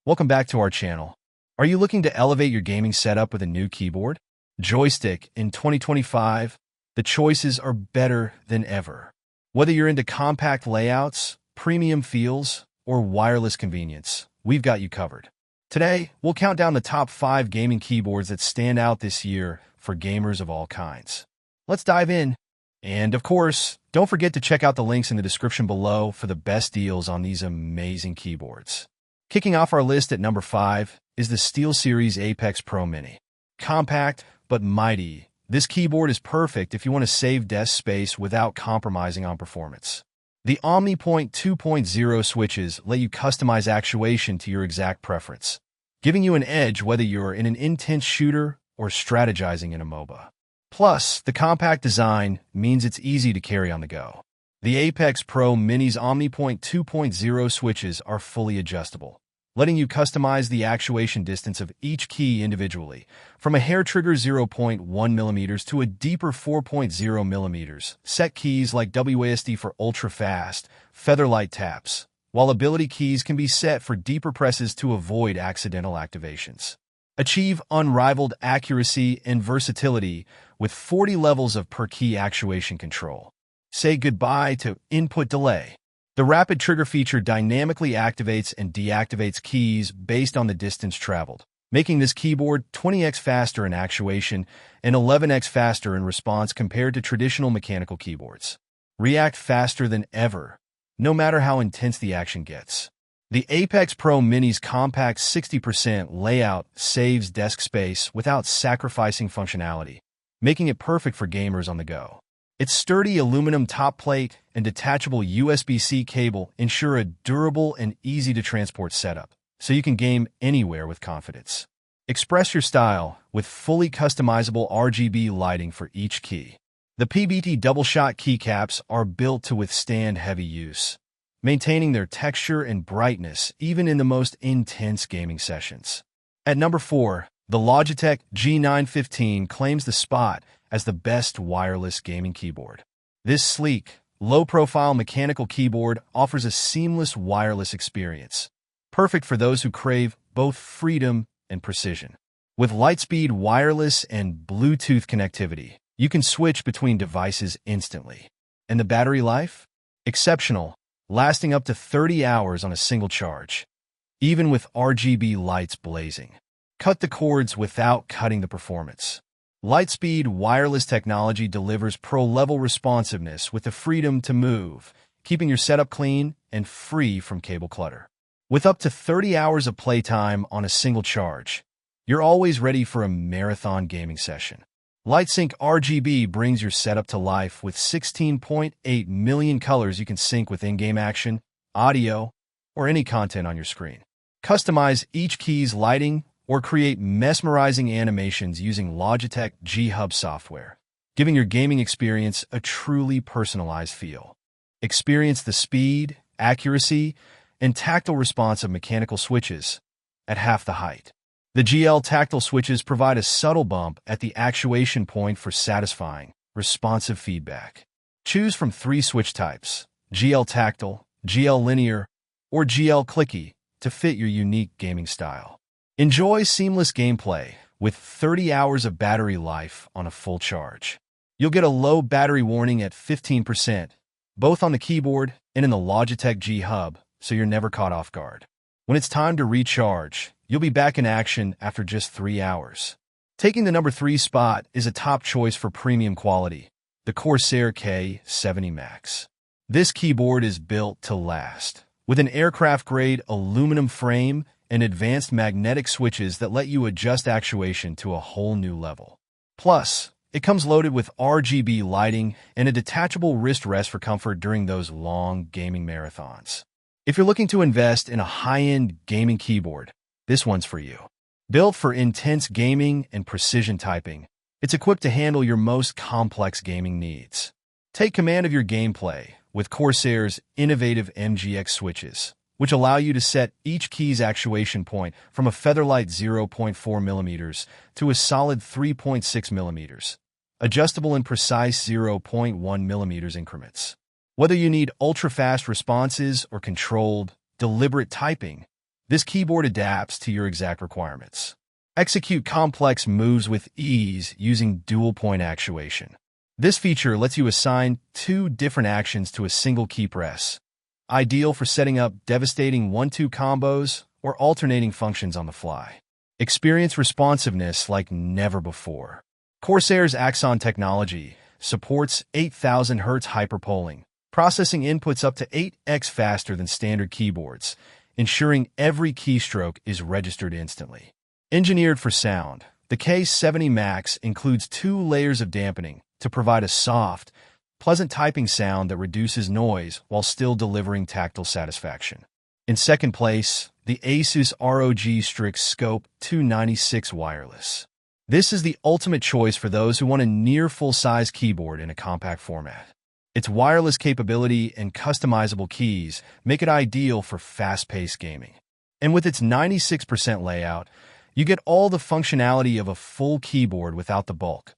Welcome back to our channel. Are you looking to elevate your gaming setup with a new keyboard? Joystick in 2025, the choices are better than ever. Whether you're into compact layouts, premium feels, or wireless convenience, we've got you covered. Today, we'll count down the top 5 gaming keyboards that stand out this year for gamers of all kinds. Let's dive in. And of course, don't forget to check out the links in the description below for the best deals on these amazing keyboards. Kicking off our list at number 5 is the SteelSeries Apex Pro Mini. Compact, but mighty, this keyboard is perfect if you want to save desk space without compromising on performance. The OmniPoint 2.0 switches let you customize actuation to your exact preference, giving you an edge whether you're in an intense shooter or strategizing in a MOBA. Plus, the compact design means it's easy to carry on the go. The Apex Pro Mini's OmniPoint 2.0 switches are fully adjustable, letting you customize the actuation distance of each key individually, from a hair trigger 0.1 mm to a deeper 4.0 mm. Set keys like WASD for ultra-fast, featherlight taps, while ability keys can be set for deeper presses to avoid accidental activations. Achieve unrivaled accuracy and versatility with 40 levels of per-key actuation control. Say goodbye to input delay. The rapid trigger feature dynamically activates and deactivates keys based on the distance traveled, making this keyboard 20x faster in actuation and 11x faster in response compared to traditional mechanical keyboards. React faster than ever, no matter how intense the action gets. The Apex Pro Mini's compact 60% layout saves desk space without sacrificing functionality, making it perfect for gamers on the go. Its sturdy aluminum top plate and detachable USB-C cable ensure a durable and easy-to-transport setup, so you can game anywhere with confidence. Express your style with fully customizable RGB lighting for each key. The PBT double-shot keycaps are built to withstand heavy use, maintaining their texture and brightness even in the most intense gaming sessions. At number 4, the Logitech G915 claims the spot as the best wireless gaming keyboard. This sleek, low-profile mechanical keyboard offers a seamless wireless experience, perfect for those who crave both freedom and precision. With Lightspeed wireless and Bluetooth connectivity, you can switch between devices instantly. And the battery life? Exceptional, lasting up to 30 hours on a single charge, even with RGB lights blazing. Cut the cords without cutting the performance. Lightspeed wireless technology delivers pro-level responsiveness with the freedom to move, keeping your setup clean and free from cable clutter. With up to 30 hours of playtime on a single charge, you're always ready for a marathon gaming session. LightSync RGB brings your setup to life with 16.8 million colors you can sync with in-game action, audio, or any content on your screen. Customize each key's lighting or create mesmerizing animations using Logitech G Hub software, giving your gaming experience a truly personalized feel. Experience the speed, accuracy, and tactile response of mechanical switches at half the height. The GL tactile switches provide a subtle bump at the actuation point for satisfying, responsive feedback. Choose from 3 switch types: GL tactile, GL linear, or GL clicky, to fit your unique gaming style. Enjoy seamless gameplay with 30 hours of battery life on a full charge. You'll get a low battery warning at 15%, both on the keyboard and in the Logitech G Hub, so you're never caught off guard. When it's time to recharge, you'll be back in action after just 3 hours. Taking the number 3 spot is a top choice for premium quality, the Corsair K70 Max. This keyboard is built to last, with an aircraft-grade aluminum frame and advanced magnetic switches that let you adjust actuation to a whole new level. Plus, it comes loaded with RGB lighting and a detachable wrist rest for comfort during those long gaming marathons. If you're looking to invest in a high-end gaming keyboard, this one's for you. Built for intense gaming and precision typing, it's equipped to handle your most complex gaming needs. Take command of your gameplay with Corsair's innovative MGX switches, which allow you to set each key's actuation point from a featherlight 0.4 mm to a solid 3.6 mm, adjustable in precise 0.1 mm increments. Whether you need ultra-fast responses or controlled, deliberate typing, This keyboard adapts to your exact requirements. Execute complex moves with ease using dual-point actuation. This feature lets you assign 2 different actions to a single key press, ideal for setting up devastating 1-2 combos or alternating functions on the fly. Experience responsiveness like never before. Corsair's Actuation technology supports 8,000 Hz hyperpolling, processing inputs up to 8x faster than standard keyboards, ensuring every keystroke is registered instantly. Engineered for sound, the K70 Max includes 2 layers of dampening to provide a soft, pleasant typing sound that reduces noise while still delivering tactile satisfaction. In second place, the Asus ROG Strix Scope 296 Wireless. This is the ultimate choice for those who want a near full-size keyboard in a compact format. Its wireless capability and customizable keys make it ideal for fast-paced gaming. And with its 96% layout, you get all the functionality of a full keyboard without the bulk.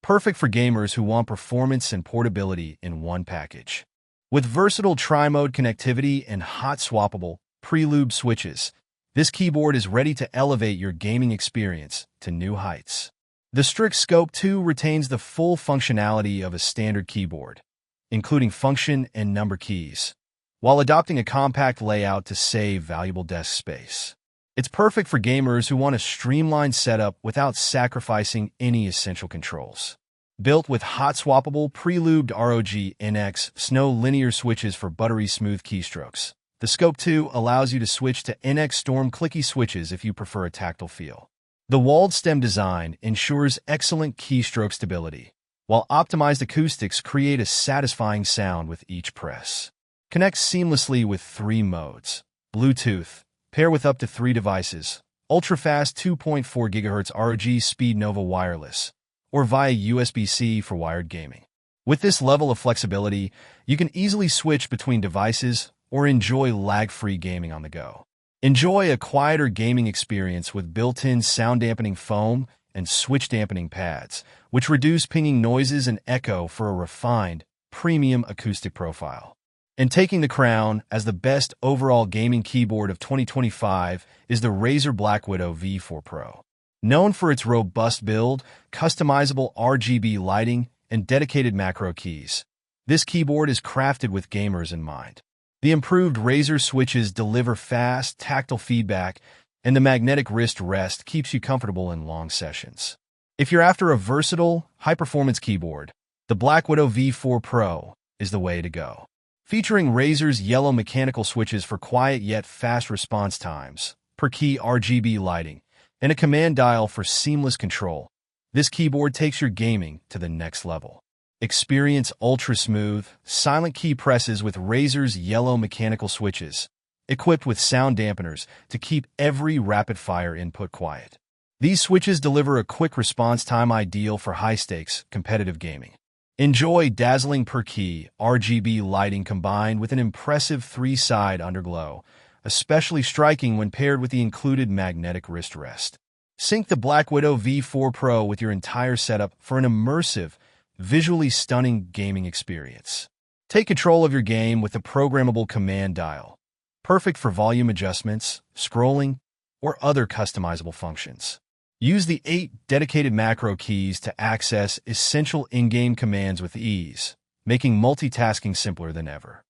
Perfect for gamers who want performance and portability in one package. With versatile tri-mode connectivity and hot-swappable, pre-lube switches, this keyboard is ready to elevate your gaming experience to new heights. The Strix Scope 2 retains the full functionality of a standard keyboard, including function and number keys, while adopting a compact layout to save valuable desk space. It's perfect for gamers who want a streamlined setup without sacrificing any essential controls. Built with hot-swappable, pre-lubed ROG NX Snow linear switches for buttery smooth keystrokes, the Scope 2 allows you to switch to NX Storm clicky switches if you prefer a tactile feel. The walled stem design ensures excellent keystroke stability, while optimized acoustics create a satisfying sound with each press. Connects seamlessly with 3 modes: Bluetooth, pair with up to 3 devices, ultra-fast 2.4 GHz ROG Speed Nova Wireless, or via USB-C for wired gaming. With this level of flexibility, you can easily switch between devices or enjoy lag-free gaming on the go. Enjoy a quieter gaming experience with built-in sound-dampening foam and switch-dampening pads, which reduce pinging noises and echo for a refined, premium acoustic profile. And taking the crown as the best overall gaming keyboard of 2025 is the Razer Black Widow V4 Pro. Known for its robust build, customizable RGB lighting, and dedicated macro keys, this keyboard is crafted with gamers in mind. The improved Razer switches deliver fast, tactile feedback, and the magnetic wrist rest keeps you comfortable in long sessions. If you're after a versatile, high-performance keyboard, the Black Widow V4 Pro is the way to go. Featuring Razer's yellow mechanical switches for quiet yet fast response times, per-key RGB lighting, and a command dial for seamless control, this keyboard takes your gaming to the next level. Experience ultra-smooth, silent key presses with Razer's yellow mechanical switches, equipped with sound dampeners to keep every rapid-fire input quiet. These switches deliver a quick response time ideal for high-stakes, competitive gaming. Enjoy dazzling per-key RGB lighting combined with an impressive 3-side underglow, especially striking when paired with the included magnetic wrist rest. Sync the Black Widow V4 Pro with your entire setup for an immersive, visually stunning gaming experience. Take control of your game with the programmable command dial, perfect for volume adjustments, scrolling, or other customizable functions. Use the 8 dedicated macro keys to access essential in-game commands with ease, making multitasking simpler than ever.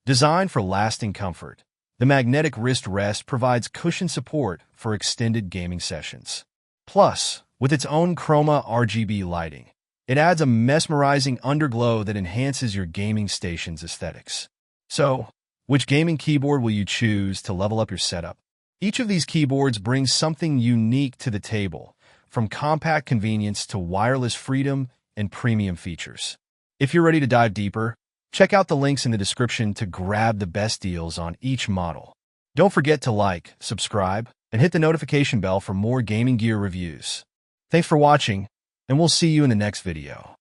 Designed for lasting comfort, the magnetic wrist rest provides cushion support for extended gaming sessions. Plus, with its own chroma RGB lighting, it adds a mesmerizing underglow that enhances your gaming station's aesthetics. So, which gaming keyboard will you choose to level up your setup? Each of these keyboards brings something unique to the table, from compact convenience to wireless freedom and premium features. If you're ready to dive deeper, check out the links in the description to grab the best deals on each model. Don't forget to like, subscribe, and hit the notification bell for more gaming gear reviews. Thanks for watching, and we'll see you in the next video.